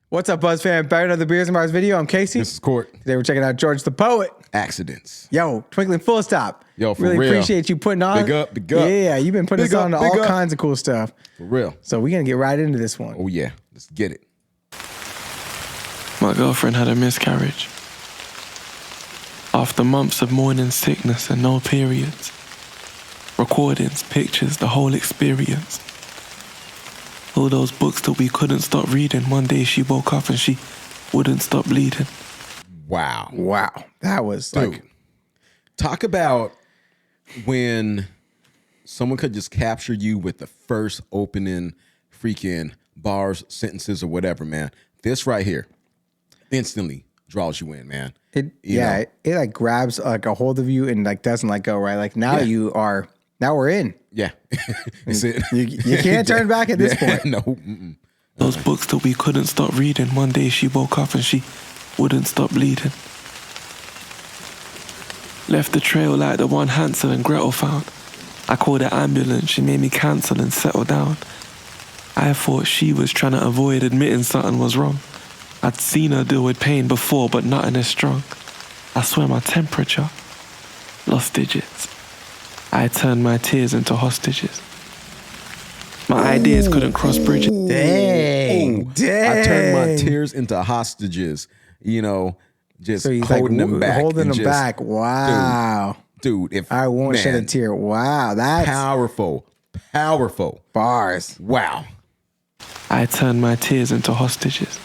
What's up, Buzz fam? Back to another Beers and Bars video. I'm Casey. This is Court. Today we're checking out George the Poet. Accidents. Yo, Twinkling Full Stop. Yo, for really real. appreciate you putting on. Big up, big up. Yeah, you've been putting Big us up, on to big all up. kinds of cool stuff. For real. So we're going to get right into this one. Oh, yeah. Let's get it. My girlfriend had a miscarriage. After months of morning sickness and no periods. Recordings, pictures, the whole experience. All those books that we couldn't stop reading. One day she woke up and she wouldn't stop bleeding. Wow. Wow. That was Dude, like... talk about when someone could just capture you with the first opening freaking bars, sentences, or whatever, man. This right here instantly draws you in, man. It like grabs like a hold of you and like doesn't let go, right? Like now now we're in. Yeah. That's it. You can't turn back at this point. No. Those books that we couldn't stop reading. One day she woke up and she wouldn't stop bleeding. Left the trail like the one Hansel and Gretel found. I called an ambulance, she made me cancel and settle down. I thought she was trying to avoid admitting something was wrong. I'd seen her deal with pain before, but nothing as strong. I swear my temperature lost digits. I turned my tears into hostages. My ideas couldn't cross bridges. Dang. I turned my tears into hostages, you know, just So he's holding like, them back. Holding and them just, back. Wow. Dude, if I won't shed a tear. Wow. That's powerful. bars. Wow. I turned my tears into hostages.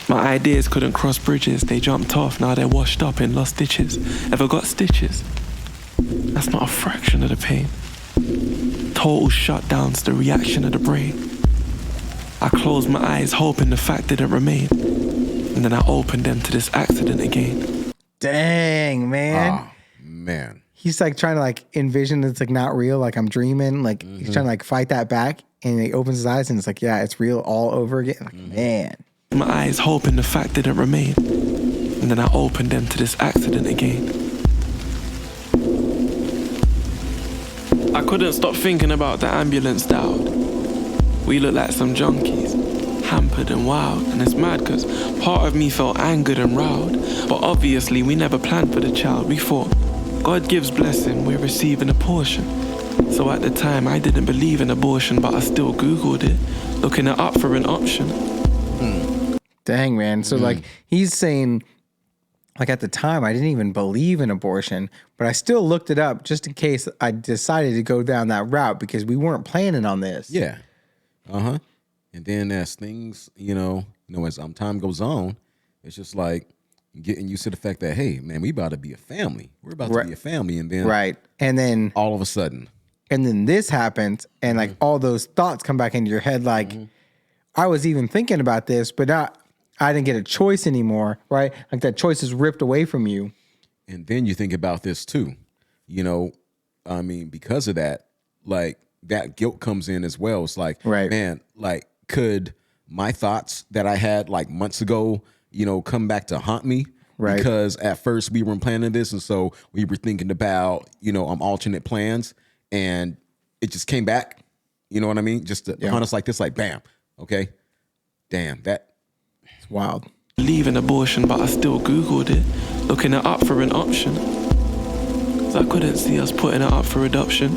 My ideas couldn't cross bridges. They jumped off, now they're washed up in lost ditches. Ever got stitches? That's not a fraction of the pain. Total shutdowns, the reaction of the brain. I closed my eyes hoping the fact didn't remain. And then I opened them to this accident again. Dang, man. Oh, man. He's like trying to like envision it's like not real, like I'm dreaming. Like he's trying to like fight that back, and he opens his eyes and it's like, yeah, it's real all over again. Like, man. My eyes hoping the fact didn't remain. And then I opened them to this accident again. I couldn't stop thinking about the ambulance dialed. We looked like some junkies, hampered and wild. And it's mad cause part of me felt angered and riled. But obviously we never planned for the child. We thought, God gives blessing, we're receiving a portion. So at the time I didn't believe in abortion, but I still Googled it, looking it up for an option. Dang, man. So like he's saying, like at the time I didn't even believe in abortion, but I still looked it up just in case I decided to go down that route because we weren't planning on this. Yeah. Uh-huh. And then as things, as time goes on, it's just like getting used to the fact that, hey, man, we about to be a family. We're about to be a family. And then And then all of a sudden. And then this happens and like all those thoughts come back into your head like I was even thinking about this, but I didn't get a choice anymore, right? Like that choice is ripped away from you. And then you think about this too, because of that, like that guilt comes in as well. It's like, man, like could my thoughts that I had like months ago, come back to haunt me? Right. Because at first we weren't planning this. And so we were thinking about, alternate plans and it just came back. You know what I mean? Just to haunt us like this, like bam. Okay. Damn, it's wild. Leaving abortion, but I still Googled it, looking it up for an option. Cause I couldn't see us putting it up for adoption.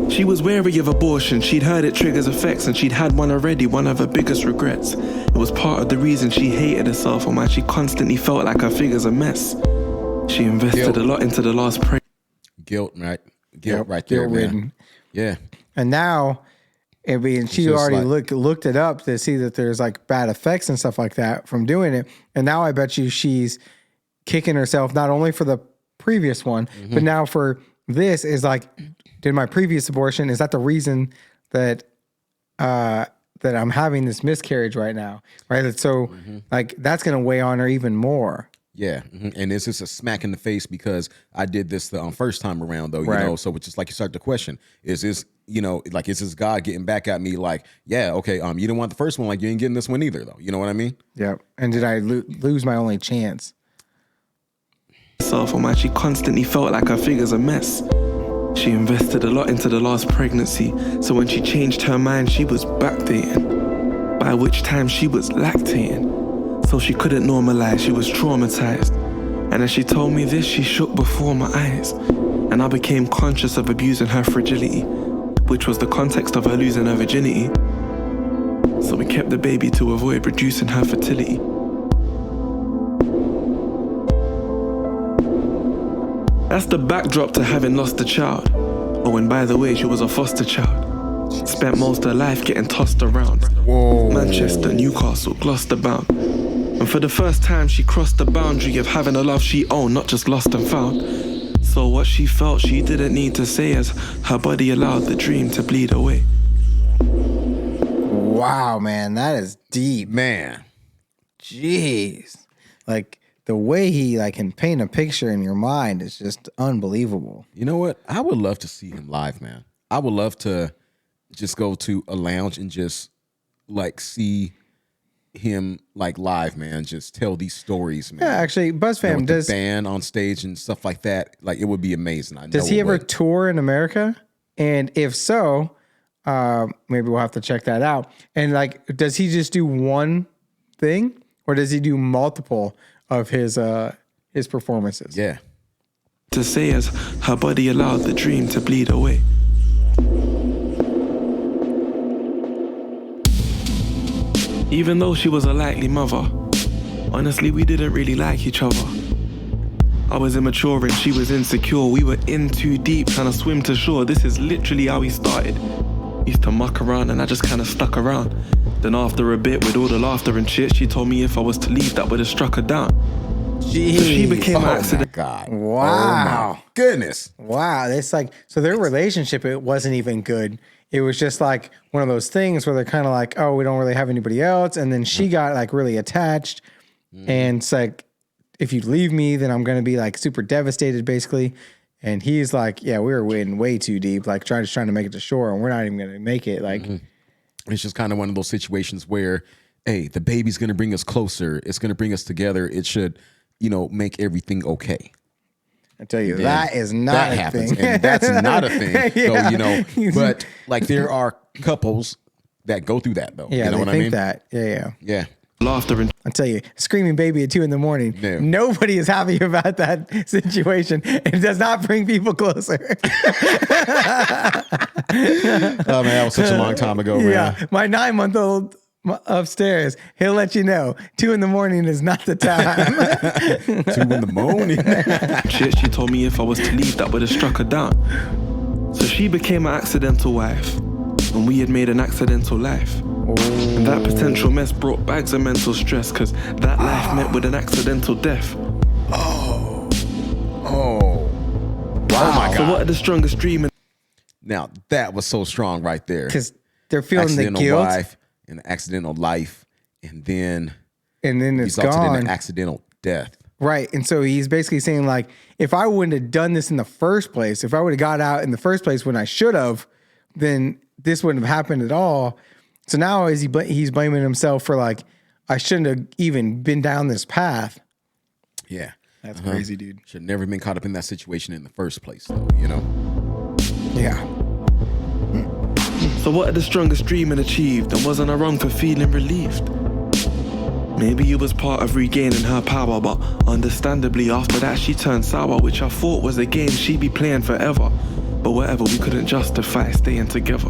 She was wary of abortion, she'd heard it triggers effects, and she'd had one already, one of her biggest regrets. It was part of the reason she hated herself and why she constantly felt like her figure's a mess. She invested a lot into the last prey. Guilt, right? Guilt right there, man. Yeah. And now, she already looked it up to see that there's like bad effects and stuff like that from doing it. And now I bet you she's kicking herself not only for the previous one, but now for this is like, did my previous abortion, is that the reason that that I'm having this miscarriage right now? Right. So like that's gonna weigh on her even more. Yeah, and it's just a smack in the face because I did this the first time around, though. You know, so it's just like you start to question: is this, is this God getting back at me? Like, yeah, okay, you didn't want the first one, like you ain't getting this one either, though. You know what I mean? Yeah. And did I lose my only chance? Herself, and why she constantly felt like her figure's a mess. She invested a lot into the last pregnancy, so when she changed her mind, she was backdating, by which time she was lactating. So she couldn't normalize, she was traumatized. And as she told me this, she shook before my eyes. And I became conscious of abusing her fragility, which was the context of her losing her virginity. So we kept the baby to avoid reducing her fertility. That's the backdrop to having lost a child. Oh, and by the way, she was a foster child. Spent most of her life getting tossed around. Whoa. Manchester, Newcastle, Gloucester bound. And for the first time, she crossed the boundary of having a love she owned, not just lost and found. So what she felt, she didn't need to say, as her body allowed the dream to bleed away. Wow, man, that is deep. Man. Jeez. Like, the way he can paint a picture in your mind is just unbelievable. You know what? I would love to see him live, man. I would love to just go to a lounge and just see him live, man. Just tell these stories, man. Yeah, actually, BuzzFam does the band on stage and stuff like that. It would be amazing. Does he ever tour in America? And if so, maybe we'll have to check that out. And does he just do one thing, or does he do multiple of his performances? Yeah. To say as her body allowed the dream to bleed away. Even though she was a likely mother, honestly, we didn't really like each other. I was immature and she was insecure. We were in too deep, trying to swim to shore. This is literally how we started. Used to muck around and I just kind of stuck around. Then after a bit, with all the laughter and shit, she told me if I was to leave, that would have struck her down. Jeez. So she became an accident. God. Wow. Oh my goodness. Wow. It's so their relationship, it wasn't even good. It was just one of those things where they're kind of oh, we don't really have anybody else. And then she got really attached. And it's if you leave me, then I'm going to be super devastated, basically. And he's yeah, we were in way too deep, trying to make it to shore, and we're not even going to make it. It's just kind of one of those situations where, hey, the baby's going to bring us closer. It's going to bring us together. It should, make everything okay. I tell you, that is not a thing. And that's not a thing. Yeah. So, but there are couples that go through that though. Yeah, you know what I mean? That. Yeah. Yeah. Laughter and I tell you, screaming baby at 2 a.m. No. Nobody is happy about that situation. It does not bring people closer. Oh man, that was such a long time ago, man. Yeah, my 9-month-old upstairs, he'll let you know 2 a.m. is not the time. 2 in the morning. shit, she told me if I was to leave, that would have struck her down. So she became an accidental wife, and we had made an accidental life. And that potential mess brought bags of mental stress, because that life met with an accidental death. Oh. Wow. Oh my God. So what are the strongest dream? Now that was so strong right there. Because they're feeling the guilt. Wife, an accidental life, and then it's gone. In an accidental death. Right. And so he's basically saying if I wouldn't have done this in the first place, if I would have got out in the first place when I should have, then this wouldn't have happened at all. So now he's blaming himself for I shouldn't have even been down this path. Yeah. That's crazy, dude. Should have never been caught up in that situation in the first place, though, Yeah. So what had the strongest dreaming achieved, and wasn't I wrong for feeling relieved? Maybe it was part of regaining her power, but understandably after that she turned sour, which I thought was a game she'd be playing forever. But whatever, we couldn't justify staying together.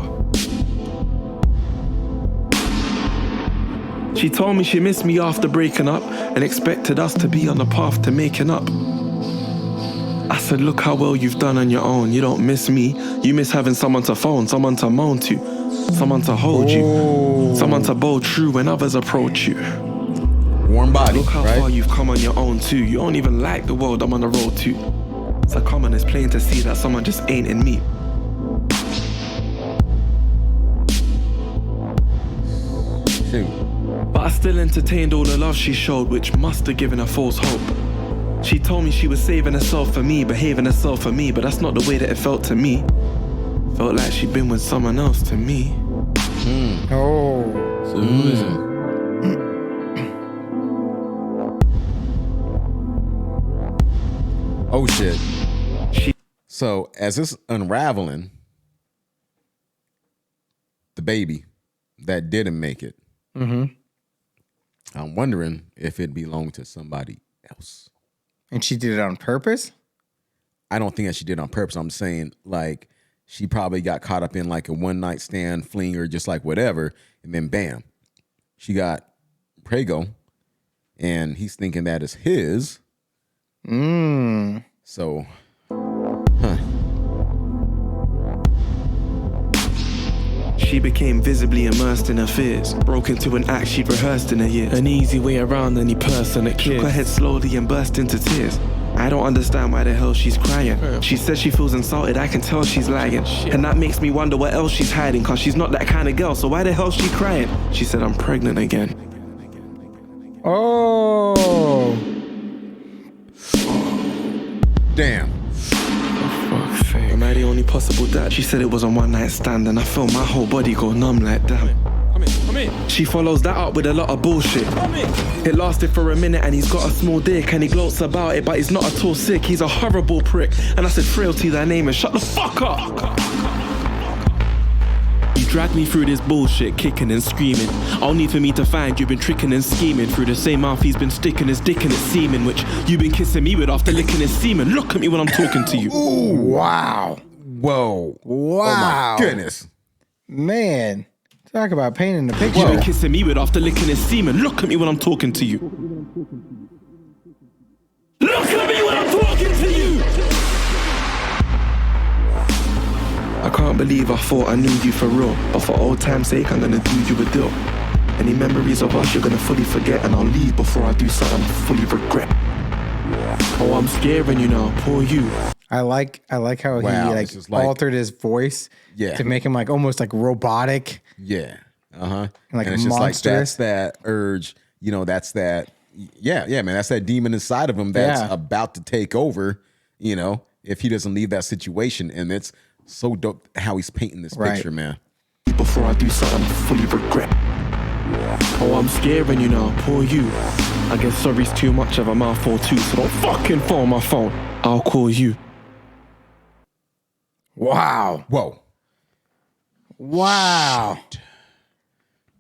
She told me she missed me after breaking up and expected us to be on the path to making up. I said, look how well you've done on your own. You don't miss me. You miss having someone to phone, someone to moan to, someone to hold you, someone to bow true when others approach you. Warm body, look how far you've come on your own too. You don't even like the world I'm on the road to. It's common, it's plain to see that someone just ain't in me. But I still entertained all the love she showed, which must have given her false hope. She told me she was saving herself for me, behaving herself for me, but that's not the way that it felt to me. Felt like she'd been with someone else to me. So who is it? Oh shit. So as it's unraveling, the baby that didn't make it, I'm wondering if it belonged to somebody else. And she did it on purpose? I don't think that she did it on purpose. I'm saying like she probably got caught up in like a one night stand fling or just like whatever. And then bam, she got Prego and he's thinking that is his. So, She became visibly immersed in her fears, broke into an act she'd rehearsed in a year. An easy way around any person that shook her head slowly and burst into tears. I don't understand why the hell she's crying. She says she feels insulted, I can tell she's lying. And that makes me wonder what else she's hiding, cause she's not that kind of girl, so why the hell she crying? She said, I'm pregnant again. Oh. damn. Am I the only possible dad? She said it was a one night stand and I felt my whole body go numb like damn. Come in. She follows that up with a lot of bullshit. It lasted for a minute and he's got a small dick and he gloats about it, but he's not at all sick, he's a horrible prick. And I said, frailty thy name and shut the fuck up. You dragged me through this bullshit, kicking and screaming. All need for me to find you've been tricking and scheming. Through the same mouth he's been sticking his dick in his semen, which you've been kissing me with after licking his semen. Look at me when I'm talking to you. Ooh, wow. Whoa. Wow. Oh my goodness. Man. Talk about painting the picture. You've been kissing me with after licking his semen. Look at me when I'm talking to you. Look at me when I'm talking to you. I can't believe I thought I knew you for real, but for old time's sake I'm gonna do you a deal. Any memories of us you're gonna fully forget, and I'll leave before I do something I fully regret. Oh, I'm scaring you now, poor you. I like how he altered his voice to make him like almost like robotic. Yeah. And like and it's just like that's that urge, that's that man, that's that demon inside of him that's about to take over, if he doesn't leave that situation. And it's so dope how he's painting this picture, man. Before I do something I fully regret. Oh, I'm scaring you now, poor you. I guess sorry's too much of a mouthful too, so don't fucking phone my phone. I'll call you. Wow. Whoa. Wow. Shit.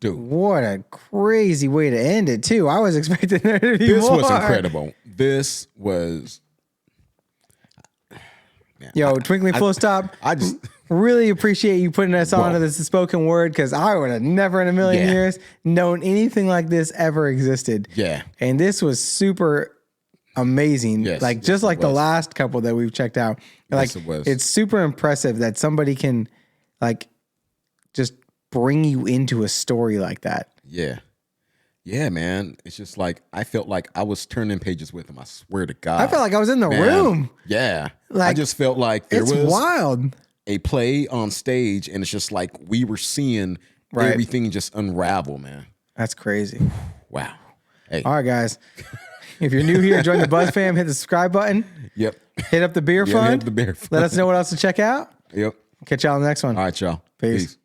Dude. What a crazy way to end it, too. I was expecting there to be more. This was incredible. This was... Man, Yo, Twinkling Full Stop. I just... really appreciate you putting us on to this spoken word, because I would have never in a million years known anything like this ever existed. Yeah. And this was super amazing. Yes, just like the last couple that we've checked out. Like, it's super impressive that somebody can like just bring you into a story like that. Yeah. Yeah, man. It's just like, I felt like I was turning pages with him. I swear to God. I felt like I was in the room. Yeah. Like, I just felt like there was wild. A play on stage, and it's just like we were seeing everything just unravel, man. That's crazy. Wow. Hey. All right, guys. If you're new here, join the Buzz fam, hit the subscribe button. Yep. Hit up the beer fund. Hit the beer fund. Let us know what else to check out. Yep. Catch y'all on the next one. All right, y'all. Peace.